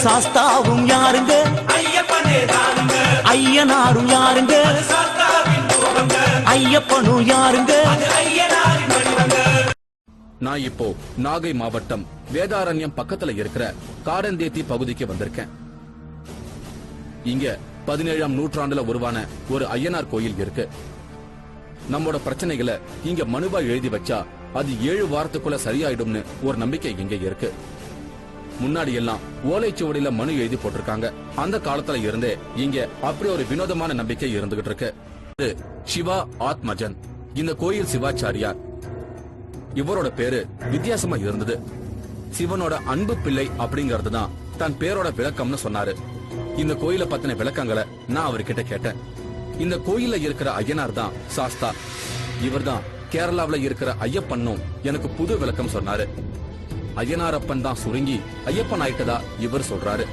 சாஸ்தாவும் யாருங்க, ஐயனாரும் யாருங்க, ஐயப்பனும் யாருங்க. நான் இப்போ நாகை மாவட்டம் வேதாரண்யம் பக்கத்துல இருக்கிற காடந்தேத்தி பகுதிக்கு வந்திருக்கேன். இங்க 17ஆம் நூற்றாண்டுல உருவான ஒரு ஐயனார் கோயில் இருக்கு. நம்மோட பிரச்சனைகளை இங்க மனுவா எழுதி வச்சா அது 7 வாரத்துக்குள்ள சரியாயிடும்னு ஒரு நம்பிக்கை இங்க இருக்கு. முன்னாடி எல்லாம் ஓலைச்சுவடியில மனு எழுதி போட்டிருக்காங்க. அந்த காலத்துல இருந்தே இங்க அப்படி ஒரு வினோதமான நம்பிக்கை இருந்துகிட்டு இருக்கு. சிவா ஆத்மஜன் இந்த கோயில் சிவாச்சாரியார். இவரோட பேரு வித்தியாசமா இருந்தது. சிவனோட அன்பு பிள்ளை அப்படிங்கறதுதான் தன் பேரோட விளக்கம்னு சொன்னாரு. இந்த கோயில பத்தின விளக்கங்களை நான் அவர்கிட்ட கேட்டேன். இந்த கோயில இருக்கிற ஐயனார் தான் சாஸ்தா. இவர் தான் கேரளாவில இருக்கிற ஐயப்பன்னும் எனக்கு புது விளக்கம் சொன்னாரு. ஐயனாரப்பன் தான் சுருங்கி ஐயப்பன் ஆயிட்டதா இவர் சொல்றாரு.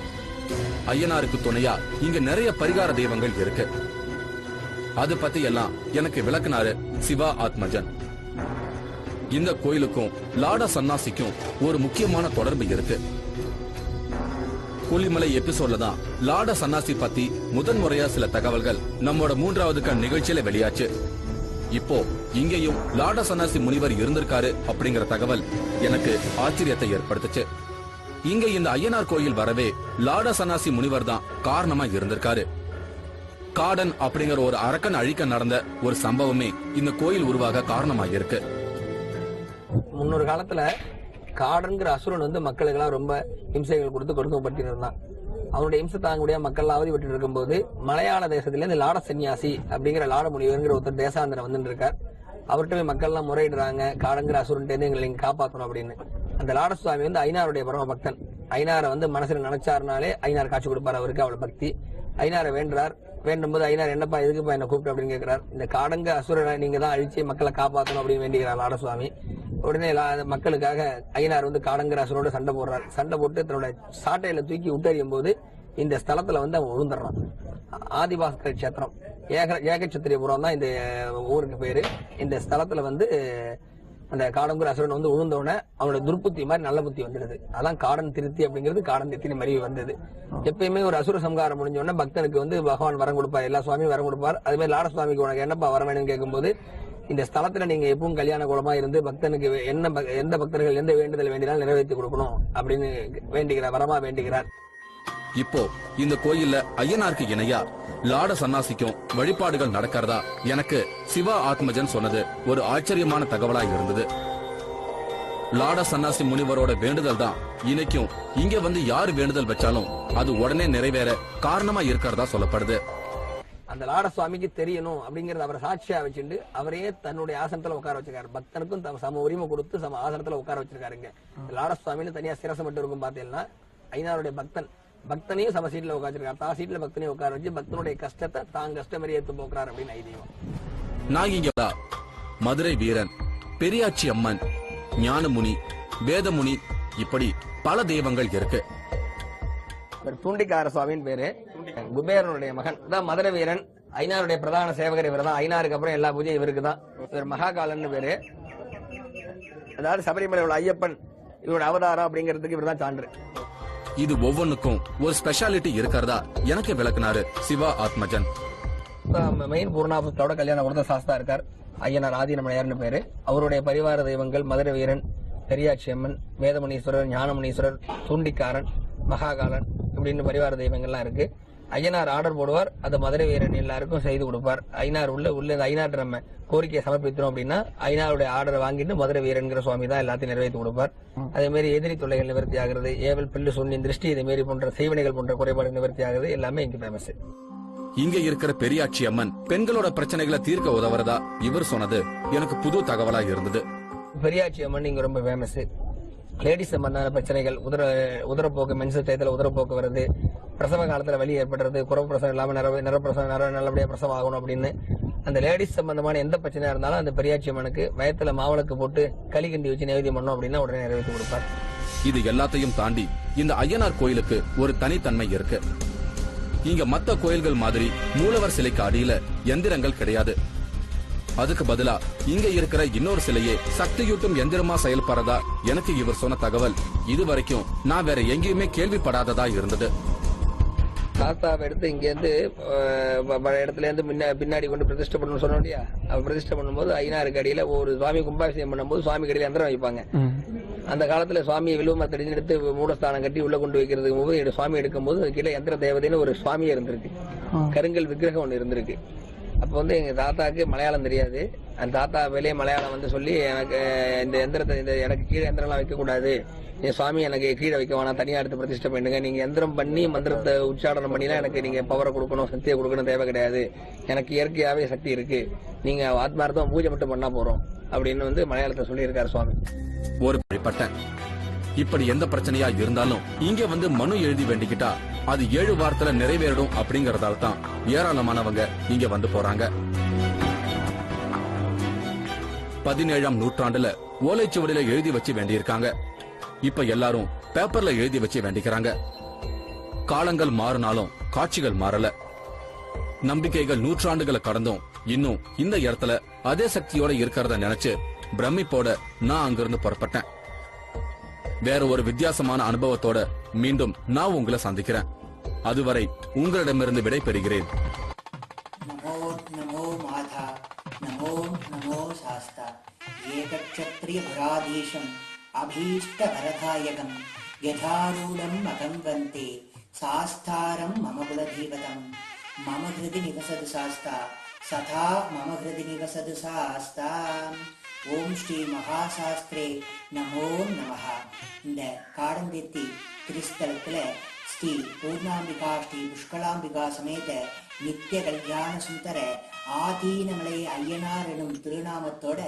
ஐயனாருக்கு துணையா இங்க நிறைய பரிகார தெய்வங்கள் இருக்கு. அது பத்தி எல்லாம் எனக்கு விளக்குனாரு சிவா ஆத்மஜன். இந்த கோயிலுக்கும் லாட சன்னாசிக்கும் ஒரு முக்கியமான தொடர்பு இருக்கு. கொல்லிமலை எபிசோட்ல தான் லாட சன்னாசி பத்தி முதன்முறையா சில தகவல்கள் நம்மோட 3வது கண் நிகழ்ச்சியில வெளியாச்சு. இப்போ இங்கேயும் லாட சன்னாசி முனிவர் இருந்திருக்காரு அப்படிங்கிற தகவல் எனக்கு ஆச்சரியத்தை ஏற்படுத்துச்சு. இங்க இந்த ஐயனார் கோயில் வரவே லாட சன்னாசி முனிவர் தான் காரணமா இருந்திருக்காரு. காடன் அப்படிங்கிற ஒரு அரக்கன் அழிக்க நடந்த ஒரு சம்பவமே இந்த கோயில் உருவாக காரணமாயிருக்கு. முன்னொரு காலத்துல காடன்கிற அசுரன் வந்து மக்களுக்கு எல்லாம் ரொம்ப இம்சைகள் கொடுத்து கொடுக்கப்பட்டு இருந்தான். அவனுடைய இம்சை தாங்கக்கூடிய மக்கள் அவதிப்பட்டு இருக்கும்போது மலையாள தேசத்துல இருந்து லாட சன்னியாசி அப்படிங்கிற லாட முனிவர்ங்கிற ஒருத்தர் தேசாந்திரம் வந்துட்டு இருக்கார். அவர்கிட்ட மக்கள் எல்லாம் முறையிடுறாங்க, காடங்கிற அசுரன் எங்களை நீங்க காப்பாற்றணும் அப்படின்னு. அந்த லாட சுவாமி வந்து ஐனாருடைய பரம பக்தன். ஐனாரை வந்து மனசுல நினைச்சாருனாலே ஐனார் காட்சி கொடுப்பாரு. அவருக்கு அவ்வளவு பக்தி. ஐனாரை வேண்டார். வேண்டும் போது ஐனார் என்னப்பா எதுக்குப்பா என்ன கூப்பிட்டு அப்படின்னு கேட்கிறார். இந்த காடங்க அசுரனை நீங்க தான் அழிச்சு மக்களை காப்பாற்றணும் அப்படின்னு வேண்டிக்கிறார் லாட சுவாமி. உடனே மக்களுக்காக ஐயனார் வந்து காடங்கிற அசுரனோட சண்டை போடுறாரு. சண்டை போட்டு தன்னோட சாட்டையில தூக்கி விட்டறியும் போது இந்த ஸ்தலத்துல வந்து அவன் விழுந்துடுறான். ஆதிபாஸ்கர் கஷேத்திரம் ஏகச்சத்திரியபுரம் தான் இந்த ஊருக்கு பேரு. இந்த ஸ்தலத்துல வந்து அந்த காடங்குற அசுரன் வந்து விழுந்தோடனே அவனோட துர்புத்தி மாதிரி நல்ல புத்தி வந்துடுது. அதான் காடன் திருத்தி அப்படிங்கிறது காடன் திருத்தி மாதிரி வந்தது. எப்பயுமே ஒரு அசுர சம்ஹாரம் முடிஞ்ச உடனே பக்தனுக்கு வந்து பகவான் வரம் கொடுப்பார். எல்லா சுவாமியும் வரம் கொடுப்பார். அதே மாதிரி லாட சுவாமிக்கு உனக்கு என்னப்பா வர வேணும்னு கேட்கும்போது இந்த ஸ்தலத்துல நீங்க எப்பவும் கல்யாண குலமா இருந்து பக்தனுக்கு எந்த பக்தர்கள் எந்த வேண்டுதல் வேண்டினாலும் நிறைவேற்றி கொடுக்கணும் அப்படின்னு வேண்டிக்கிறார், வரமா வேண்டிக்கிறார். இப்போ இந்த கோயில்ல ஐயனாருக்கு இணையா லாட சன்னாசிக்கும் வழிபாடுகள் நடக்கிறதா எனக்கு சிவா ஆத்மஜன் சொன்னது ஒரு ஆச்சரியமான தகவலா இருந்தது. லாட சன்னாசி முனிவரோட வேண்டுதல் தான் இன்னைக்கும் இங்க வந்து யாரு வேண்டுதல் வச்சாலும் அது உடனே நிறைவேற காரணமா இருக்கிறதா சொல்லப்படுது. அந்த லாட சுவாமிக்கு தெரியணும் அப்படிங்கறது அவரை சாட்சியா வச்சுட்டு அவரையே தன்னுடைய ஆசனத்துல உட்கார வச்சிருக்காரு. பக்தனுக்கும் சம உரிமை கொடுத்து சம ஆசனத்துல உட்கார வச்சிருக்காருங்க. லாட சுவாமின்னு தனியா சிரசம் மட்டும் இருக்கும் பாத்தீங்கன்னா ஐயனாருடைய பக்தனையும் சம சீட்ல உட்காந்துருக்காரு. தான் சீட்ல பக்தனையும் உட்கார வச்சு பக்தனுடைய கஷ்டத்தை தான் கஷ்டம் மாதிரி ஏத்து போக்குறாரு அப்படின்னு ஐதீகம். நான் இங்க மதுரை வீரன், பெரியாச்சி அம்மன், ஞானமுனி, வேதமுனி இப்படி பல தெய்வங்கள் இருக்கு. தூண்டிக்கார சுவாமின்னு பேரு. குபேரனுடைய மகன் தான் மதுரை வீரன். ஐனாருடைய பிரதான சேவகர் இவர் தான். ஐனாருக்கு அப்புறம் எல்லா பூஜையும் இவருக்கு தான். இவர் மகாகாலன் பேரு. அதாவது சபரிமலை உள்ள ஐயப்பன் இவரோட அவதாரம் அப்படிங்கிறதுக்கு இவர் தான் சான்று. இது ஒவ்வொன்னுக்கும் ஒரு ஸ்பெஷாலிட்டி இருக்கிறதா எனக்கு விளக்குனாரு சிவா ஆத்மஜன். மெயின் பூர்ணாபத்தோட கல்யாணம் கொடுத்த சாஸ்தா இருக்கார். ஐயனார் ஆதீனமலையார்னு பேரு. அவருடைய பரிவார தெய்வங்கள் மதுரை வீரன், பெரியாட்சி அம்மன், வேதமுனீஸ்வரர், ஞானமுனீஸ்வரர், தூண்டிக்காரன், மகாகாலன் இப்படின்னு பரிவார தெய்வங்கள்லாம் இருக்கு. ஐயனார் ஆர்டர் போடுவார். அது மதுரை வீரன் எல்லாருக்கும் செய்து கொடுப்பார். ஐயனார் உள்ள ஐயனார் நம்ம கோரிக்கையை சமர்ப்பித்தோம் அப்படின்னா ஐயனாருடைய ஆர்டரை வாங்கிட்டு மதுரை வீரன்கிற சுவாமி தான் எல்லாத்தையும் நிறைவேற்றி கொடுப்பார். அதே மாதிரி எதிரி தொல்லைகள் நிவர்த்தி ஆகிறது, ஏவல் பில்லு சுண்ணின் திருஷ்டி இதே மாதிரி போன்ற செய்வனைகள் போன்ற குறைபாடு நிவர்த்தி ஆகுது. எல்லாமே இங்க ஃபேமஸ். இங்க இருக்கிற பெரியாட்சி அம்மன் பெண்களோட பிரச்சனைகளை தீர்க்க உதவுறதா இவர் சொன்னது எனக்கு புது தகவலா இருந்தது. பெரியாட்சி அம்மன் இங்க ரொம்ப ஃபேமஸ். லேடிஸ் சம்பந்தமான பிரச்சனைகள், உதரப்போக்கு, மென்சஸ் டயத்துல உதரப்போக்கு வருது, பிரசவ காலத்துல வலி ஏற்படுறது, குறவு பிரசவம் இல்லாம நிறப்பிரசவம் நல்லபடியா பிரசவம் ஆகணும் அப்படின்னு அந்த லேடிஸ் சம்பந்தமான எந்த பிரச்சனையா இருந்தாலும் அந்த பெரியாட்சி அம்மனுக்கு வயத்துல மாவளுக்கு போட்டு களி கிண்டி வச்சு நைவேத்தியம் பண்ணோம் அப்படின்னா உடனே நிறைவேற்றி கொடுப்பார். இது எல்லாத்தையும் தாண்டி இந்த ஐயனார் கோயிலுக்கு ஒரு தனித்தன்மை இருக்கு. இங்க மத்த கோயில்கள் மாதிரி மூலவர் சிலைக்கு அடியில எந்திரங்கள் கிடையாது. அதுக்கு பதிலா இங்க இருக்கிற இன்னொரு சிலையே சக்தியூட்டும் எந்திரமா செயல்படுறதா எனக்கு இவர் சொன்ன தகவல் இதுவரைக்கும் நான் வேற எங்கேயுமே கேள்விப்படாததா இருந்தது. சாஸ்தாவை எடுத்து இங்க இருந்து இடத்துல இருந்து பின்னாடி கொண்டு பிரதிஷ்டை பண்ணணும் சொன்னோம் இல்லையா? பிரதிஷ்டை பண்ணும்போது ஐநாருக்கு அடியில ஒரு சுவாமி கும்பாபிஷேகம் பண்ணும்போது சுவாமி கடையில் யந்திரம் வைப்பாங்க. அந்த காலத்துல சுவாமியை வில்வமரத்தடி எடுத்து மூலஸ்தானம் கட்டி உள்ள கொண்டு வைக்கிறதுக்கு போது சுவாமி எடுக்கும் போது அது கீழே யந்திர தேவதைன்னு ஒரு சுவாமியா இருந்திருக்கு. கருங்கல் விக்கிரகம் ஒண்ணு இருந்திருக்கு. அப்ப எங்க தாத்தாக்கு மலையாளம் தெரியாது. அந்த தாத்தா வெளியே மலையாளம் சொல்லி எனக்கு இந்த எந்திரத்தை எனக்கு கீழே எந்திரம்லாம் வைக்க கூடாது, என் சுவாமி எனக்கு கீழே வைக்க வேணாம், தனியா எடுத்து பிரதிஷ்டை பண்ணுங்க, நீங்க எந்திரம் பண்ணி மந்திரத்தை உச்சாரணம் பண்ணிலாம் எனக்கு நீங்க பவரை கொடுக்கணும், சக்தியை கொடுக்கணும் தேவை கிடையாது, எனக்கு இயற்கையாவே சக்தி இருக்கு, நீங்க ஆத்மார்த்தம் பூஜை மட்டும் பண்ணா போறோம் அப்படின்னு மலையாளத்தை சொல்லியிருக்காரு சுவாமி. ஒரு வழிபட்டேன். இப்படி எந்த பிரச்சனையா இருந்தாலும் இங்க மனு எழுதி வேண்டிக்கிட்டா அது 7 வாரத்துல நிறைவேறும் அப்படிங்கறதால தான் ஏராளமானவங்க இங்க போறாங்க. 17ஆம் நூற்றாண்டுல ஓலைச்சுவடியில எழுதி வச்சு வேண்டியிருக்காங்க. இப்ப எல்லாரும் பேப்பர்ல எழுதி வச்சு வேண்டிக்கிறாங்க. காலங்கள் மாறினாலும் காட்சிகள் மாறல. நம்பிக்கைகள் நூற்றாண்டுகளை கடந்தும் இன்னும் இந்த இடத்துல அதே சக்தியோட இருக்கிறத நினைச்சு பிரமிப்போட நான் அங்கிருந்து புறப்பட்டேன். வேற ஒரு வித்தியாசமான அனுபவத்தோட மீண்டும் நான் உங்களை சந்திக்கிறேன். அதுவரை உங்களிடமிருந்து விடை பெறுகிறேன். நமோ நமோ மாதா, நமோ நமோ சாஸ்தா, ஏகக்ஷத்ரிய புராதீஷம் அபீஷ்ட வரதாயகம் யதாரூடம் மகம் வந்தே சாஸ்தாரம் மம குலதீவதம் மம ஹிருதி நிவசது சாஸ்தா சதா மம ஹிருதி நிவசது சாஸ்தா. ஓம் ஸ்ரீ மகாசாஸ்திரே நமோ நமஹ. இந்த காடந்தேத்தி திருஸ்தலத்துல ஸ்ரீ பூர்ணாம்பிகா ஸ்ரீ புஷ்கலாம்பிகா சமேத நித்திய கல்யாண சுந்தர ஆதீனமலை ஐயனார் எனும் திருநாமத்தோட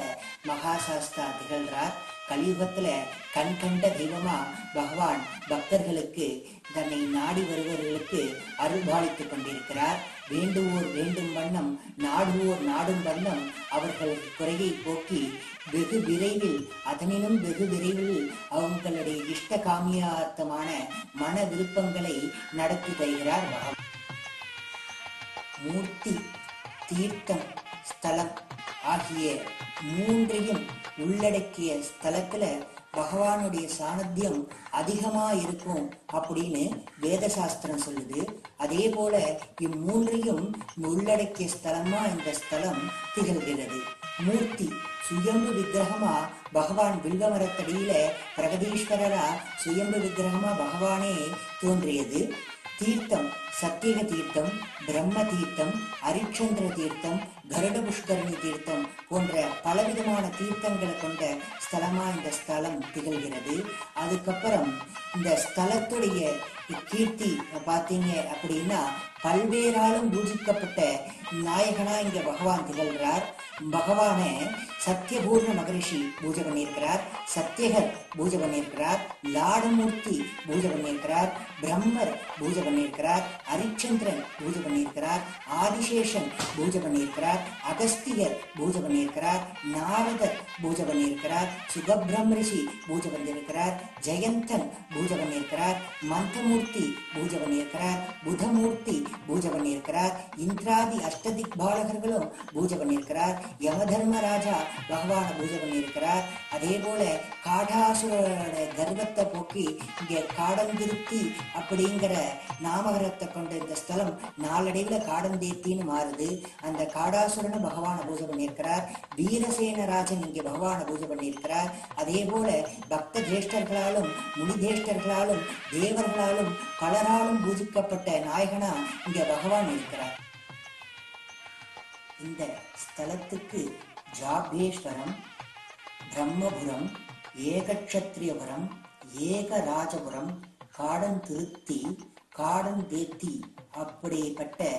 மகாசாஸ்தா திகழ்றார். கலியுகத்துல கண் கண்ட தெய்வமா பகவான் பக்தர்களுக்கு தன்னை நாடி வருபவர்களுக்கு அருள்பாலித்துக் கொண்டிருக்கிறார். வேண்டுவோர் வேண்டும் வண்ணம், நாடுவோர் நாடும் வண்ணம் அவர்கள் குறையை போக்கி வெகு விரைவில், அதனிலும் வெகு விரைவில் அவங்களுடைய இஷ்ட காமியார்த்தமான மன விருப்பங்களை நடத்தி தருகிறார் பகவான். மூர்த்தி, தீர்த்தம், ஸ்தலம் ஆகிய மூன்றையும் உள்ளடக்கிய ஸ்தலத்துல பகவானுடைய சாநித்தியம் அதிகமா இருக்கும் அப்படின்னு வேத சாஸ்திரம் சொல்லுது. அதே போல இம்மூன்றையும் உள்ளடக்கிய ஸ்தலமா இந்த ஸ்தலம் திகழ்கிறது. மூர்த்தி சுயம்பு விக்கிரகமா பகவான் வில்வமரத்தடியில பிரகதீஸ்வரரா சுயம்பு விக்கிரகமா பகவானே தோன்றியது. தீர்த்தம் சத்தியக தீர்த்தம், பிரம்ம தீர்த்தம், அரிச்சந்திர தீர்த்தம், கருட புஷ்கரணி தீர்த்தம் போன்ற பலவிதமான தீர்த்தங்களை கொண்ட ஸ்தலமா இந்த ஸ்தலம் திகழ்கிறது. அதுக்கப்புறம் இந்த ஸ்தலத்துடைய கீர்த்தி பார்த்தீங்க அப்படின்னா பல்வேறாலும் பூஜிக்கப்பட்ட நாயகனா இங்க பகவான் திகழ்கிறார். பகவான சத்தியபூர்ண மகரிஷி பூஜை பண்ணியிருக்கிறார், சத்தியகர் பூஜை பண்ணியிருக்கிறார், லாடமூர்த்தி பூஜை பண்ணியிருக்கிறார், பிரம்மர் பூஜை பண்ணியிருக்கிறார், அரிச்சந்திரன் பூஜை பண்ணியிருக்கிறார், ஆதிசேஷன் பூஜை பண்ணியிருக்கிறார், அகஸ்தியர் பூஜை பண்ணியிருக்கிறார், நாரதர் பூஜை பண்ணியிருக்கிறார், சுகபிரம் ரிஷி பூஜை பண்ணியிருக்கிறார், ஜெயந்தன் பூஜை பண்ணியிருக்கிறார், மந்தமூர்த்தி பூஜை பண்ணியிருக்கிறார், புதமூர்த்தி பூஜை பண்ணியிருக்கிறார், இந்திராதி அஷ்டதிக் பாலகர்களும் பூஜை பண்ணியிருக்கிறார், யமதர்மராஜா பகவான பூஜை பண்ணியிருக்கிறார். அதே போல காடாசுரோட கர்வத்தை போக்கி இங்க காடந்திருத்தி அப்படிங்கிற நாமகரத்தை கொண்ட இந்த ஸ்தலம் நாளடைவில் காடந்தேத்தின்னு மாறுது. அந்த காடாசுரனை பகவான பூஜை பண்ணியிருக்கிறார். வீரசேனராஜன் இங்கே பகவான பூஜை பண்ணியிருக்கிறார். அதே போல பக்த ஜேஷ்டர்களாலும் முனிதேஷ்டர்களாலும் தேவர்களாலும் பலராலும் பூஜிக்கப்பட்ட நாயகனா இங்க பகவான் இருக்கிறார். இந்த ஸ்தலத்துக்கு ஜாபேஸ்வரம், பிரம்மபுரம், ஏகக்ஷத்ரியபுரம், ஏகராஜபுரம், காடன் திருத்தி, காடன் தேத்தி அப்படிப்பட்ட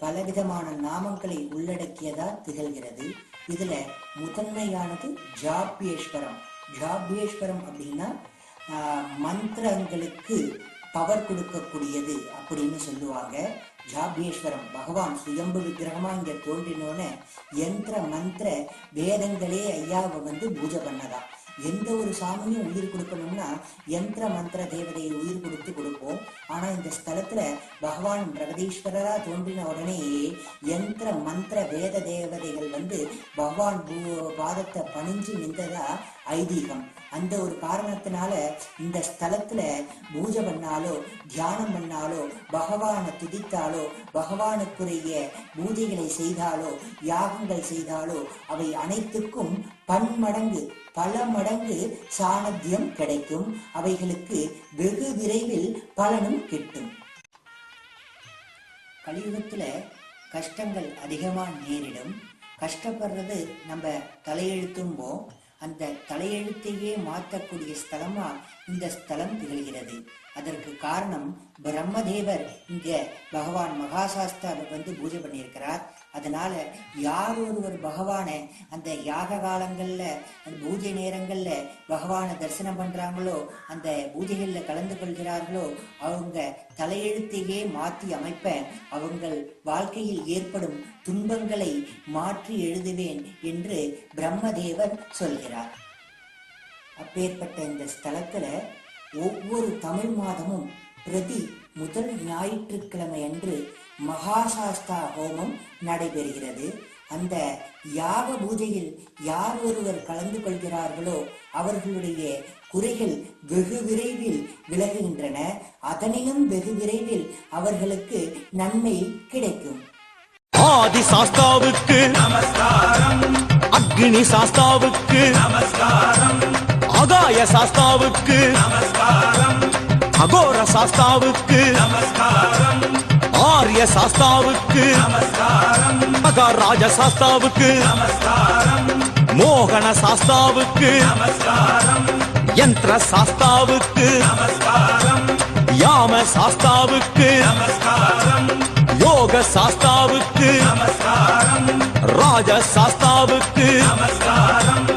பலவிதமான நாமங்களை உள்ளடக்கியதா திகழ்கிறது. இதுல முதன்மையானது ஜாபேஸ்வரம். ஜாபேஸ்வரம் அப்படின்னா மந்திரங்களுக்கு பவர் கொடுக்கக்கூடியது அப்படின்னு சொல்லுவாங்க. ஜாபேஸ்வரம் பகவான் சுயம்பு விக்கிரகமா இங்க தோன்றினோன்னு யந்திர மந்திர வேதங்களே ஐயாவை பூஜை பண்ணதா. எந்த ஒரு சாமியும் உயிர் கொடுக்கணும்னா யந்திர மந்திர தேவதையை உயிர் கொடுப்போம். ஆனா இந்த ஸ்தலத்துல பகவான் பிரகதீஸ்வரரா தோன்றின உடனேயே யந்திர மந்திர வேத தேவதைகள் பகவான் பாதத்தை பணிஞ்சு நின்றதா ஐதீகம். அந்த ஒரு காரணத்தினால இந்த ஸ்தலத்துல பூஜை பண்ணாலோ தியானம் பண்ணாலோ பகவானை துதித்தாலோ பகவானுக்குரிய பூஜைகளை செய்தாலோ யாகங்கள் செய்தாலோ அவை அனைத்துக்கும் பன்மடங்கு பல மடங்கு சாணத்தியம் கிடைக்கும். அவைகளுக்கு வெகு விரைவில் பலனும் கிட்டும். கலியுகத்துல கஷ்டங்கள் அதிகமா நேரிடும். கஷ்டப்படுறது நம்ம தலையெழுத்தும்போ அந்த தலையெழுத்தையே மாற்றக்கூடிய ஸ்தலமா இந்த ஸ்தலம் திகழ்கிறது. அதற்கு காரணம் பிரம்மதேவர் இங்க பகவான் மகாசாஸ்தா பூஜை பண்ணியிருக்கிறார். அதனால யார் ஒருவர் பகவானை அந்த யாக காலங்கள்ல அந்த பூஜை நேரங்கள்ல பகவானை தரிசனம் பண்றாங்களோ அந்த பூஜைகள்ல கலந்து கொள்கிறார்களோ அவங்க தலையெழுத்தையே மாற்றி அமைப்ப அவங்கள் வாழ்க்கையில் ஏற்படும் துன்பங்களை மாற்றி எழுதுவேன் என்று பிரம்மதேவர் சொல்கிறார். அப்பேற்பட்ட இந்த ஸ்தலத்துல ஒவ்வொரு தமிழ் மாதமும் பிரதி முதல் ஞாயிற்றுக்கிழமை அன்று மகாசாஸ்தா ஹோமம் நடைபெறுகிறது. அந்த யாக பூஜையில் யார் ஒருவர் கலந்து கொள்கிறார்களோ அவர்களுடைய குறைகள் வெகு விரைவில் விலகுகின்றன. அதனிலும் வெகு விரைவில் அவர்களுக்கு நன்மை கிடைக்கும். ஆதி சாஸ்தாவுக்கு நமஸ்காரம், அக்னி சாஸ்தாவுக்கு நமஸ்காரம், ஆகாய சாஸ்தாவுக்கு நமஸ்காரம், அகோர சாஸ்தாவுக்கு நமஸ்காரம், ஆரிய சாஸ்தாவுக்கு நமஸ்காரம், மகாராஜ சாஸ்தாவுக்கு நமஸ்காரம், மோகன சாஸ்தாவுக்கு நமஸ்காரம், யந்திர சாஸ்தாவுக்கு நமஸ்காரம், யாம சாஸ்தாவுக்கு நமஸ்காரம், யோக சாஸ்தாவுக்கு நமஸ்காரம், ராஜ சாஸ்தாவுக்கு நமஸ்காரம்,